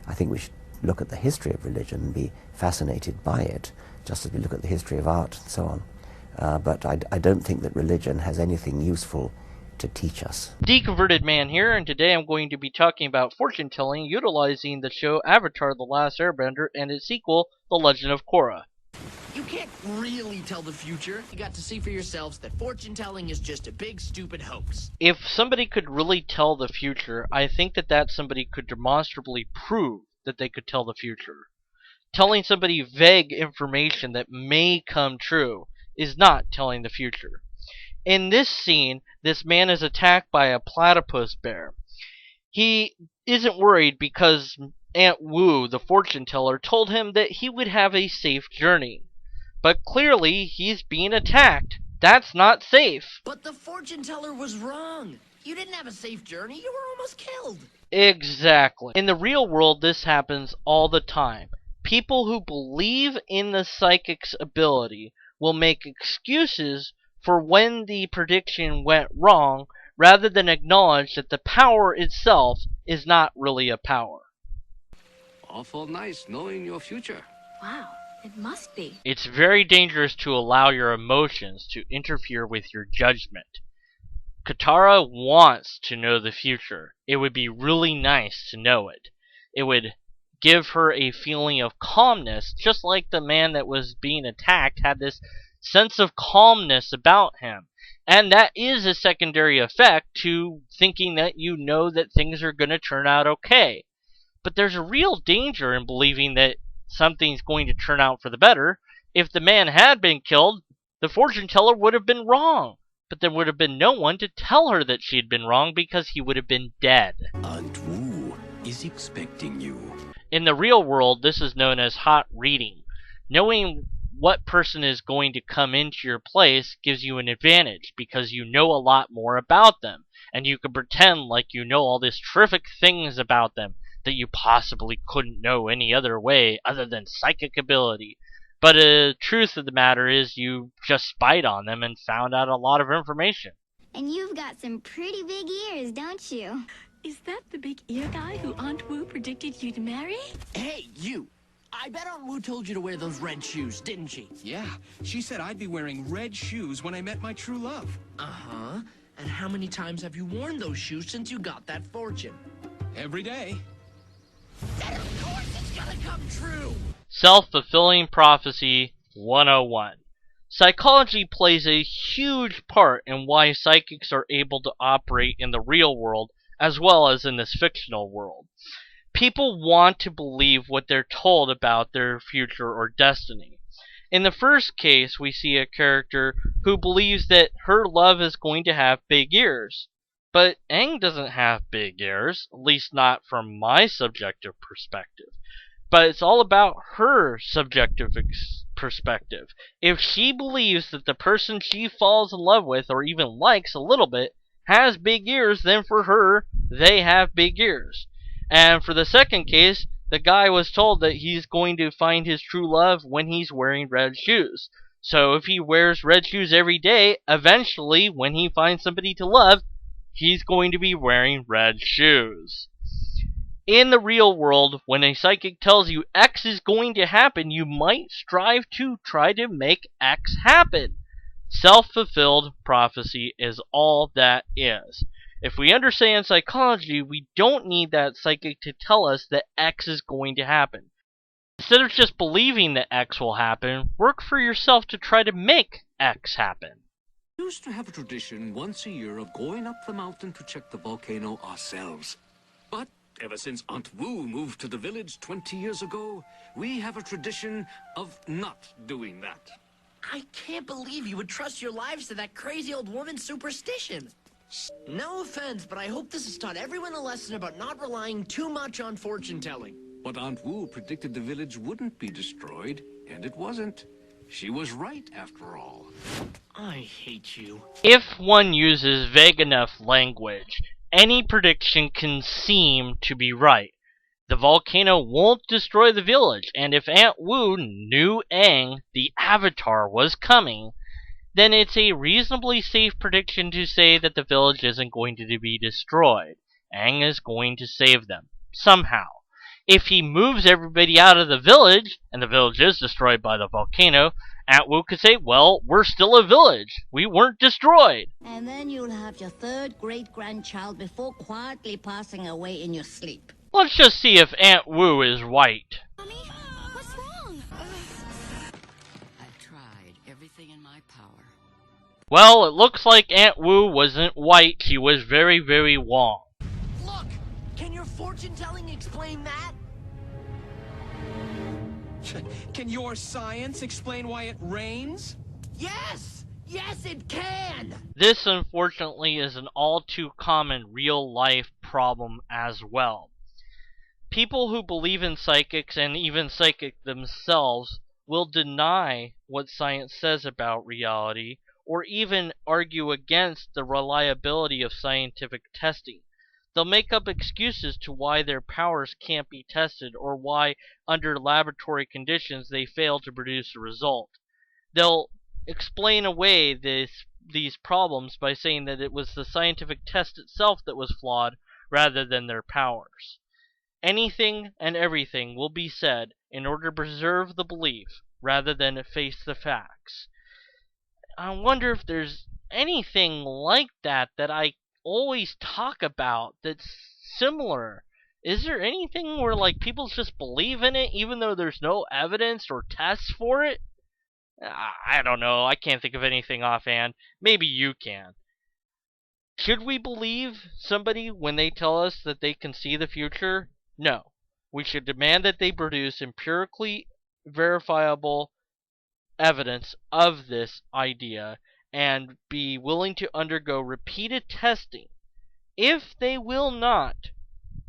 I think we should look at the history of religion and be fascinated by it, just as we look at the history of art and so on. But I don't think that religion has anything useful to teach us. Deconverted Man here, and today I'm going to be talking about fortune telling utilizing the show Avatar: The Last Airbender and its sequel, The Legend of Korra. You can't really tell the future. You got to see for yourselves that fortune telling is just a big stupid hoax. If somebody could really tell the future, I think that somebody could demonstrably prove that they could tell the future. Telling somebody vague information that may come true is not telling the future. In this scene, this man is attacked by a platypus bear. He isn't worried because Aunt Wu, the fortune teller, told him that he would have a safe journey. But clearly, he's being attacked. That's not safe. But the fortune teller was wrong. You didn't have a safe journey. You were almost killed. Exactly. In the real world, this happens all the time. People who believe in the psychic's ability will make excuses for when the prediction went wrong, rather than acknowledge that the power itself is not really a power. Awful nice knowing your future. Wow, it must be. It's very dangerous to allow your emotions to interfere with your judgment. Katara wants to know the future. It would be really nice to know it. It would give her a feeling of calmness, just like the man that was being attacked had this sense of calmness about him. And that is a secondary effect to thinking that you know that things are going to turn out okay. But there's a real danger in believing that something's going to turn out for the better. If the man had been killed, the fortune teller would have been wrong. But there would have been no one to tell her that she had been wrong because he would have been dead. Aunt Wu is expecting you. In the real world, this is known as hot reading. Knowing what person is going to come into your place gives you an advantage because you know a lot more about them, and you can pretend like you know all these terrific things about them that you possibly couldn't know any other way other than psychic ability. But the truth of the matter is you just spied on them and found out a lot of information. And you've got some pretty big ears, don't you? Is that the big ear guy who Aunt Wu predicted you'd marry? Hey, you. I bet Aunt Wu told you to wear those red shoes, didn't she? Yeah, she said I'd be wearing red shoes when I met my true love. Uh-huh. And how many times have you worn those shoes since you got that fortune? Every day. Then of course it's gonna come true! Self-fulfilling prophecy 101. Psychology plays a huge part in why psychics are able to operate in the real world as well as in this fictional world. People want to believe what they're told about their future or destiny. In the first case, we see a character who believes that her love is going to have big ears. But Aang doesn't have big ears, at least not from my subjective perspective. But it's all about her subjective perspective. If she believes that the person she falls in love with or even likes a little bit has big ears, then for her, they have big ears. And for the second case, the guy was told that he's going to find his true love when he's wearing red shoes. So if he wears red shoes every day, eventually, when he finds somebody to love, he's going to be wearing red shoes. In the real world, when a psychic tells you X is going to happen, you might strive to try to make X happen. Self-fulfilled prophecy is all that is. If we understand psychology, we don't need that psychic to tell us that X is going to happen. Instead of just believing that X will happen, work for yourself to try to make X happen. We used to have a tradition once a year of going up the mountain to check the volcano ourselves. But ever since Aunt Wu moved to the village 20 years ago, we have a tradition of not doing that. I can't believe you would trust your lives to that crazy old woman's superstition. No offense, but I hope this has taught everyone a lesson about not relying too much on fortune-telling. But Aunt Wu predicted the village wouldn't be destroyed, and it wasn't. She was right, after all. I hate you. If one uses vague enough language, any prediction can seem to be right. The volcano won't destroy the village, and if Aunt Wu knew Aang, the Avatar, was coming, then it's a reasonably safe prediction to say that the village isn't going to be destroyed. Aang is going to save them, somehow. If he moves everybody out of the village, and the village is destroyed by the volcano, Aunt Wu could say, well, we're still a village. We weren't destroyed. And then you'll have your third great-grandchild before quietly passing away in your sleep. Let's just see if Aunt Wu is white. Mommy, what's wrong? I've tried everything in my power. Well, it looks like Aunt Wu wasn't white. She was very, very wrong. Look! Can your fortune-telling explain that? Can your science explain why it rains? Yes! Yes, it can! This, unfortunately, is an all too common real-life problem as well. People who believe in psychics, and even psychic themselves, will deny what science says about reality, or even argue against the reliability of scientific testing. They'll make up excuses to why their powers can't be tested, or why, under laboratory conditions, they fail to produce a result. They'll explain away these problems by saying that it was the scientific test itself that was flawed, rather than their powers. Anything and everything will be said in order to preserve the belief, rather than face the facts. I wonder if there's anything like that I always talk about that's similar. Is there anything where like people just believe in it even though there's no evidence or tests for it? I don't know. I can't think of anything offhand. Maybe you can. Should we believe somebody when they tell us that they can see the future? No. We should demand that they produce empirically verifiable evidence of this idea and be willing to undergo repeated testing. If they will not,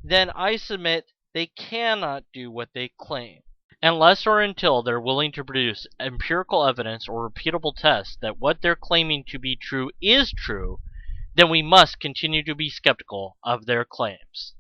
then I submit they cannot do what they claim. Unless or until they're willing to produce empirical evidence or repeatable tests that what they're claiming to be true is true, then we must continue to be skeptical of their claims.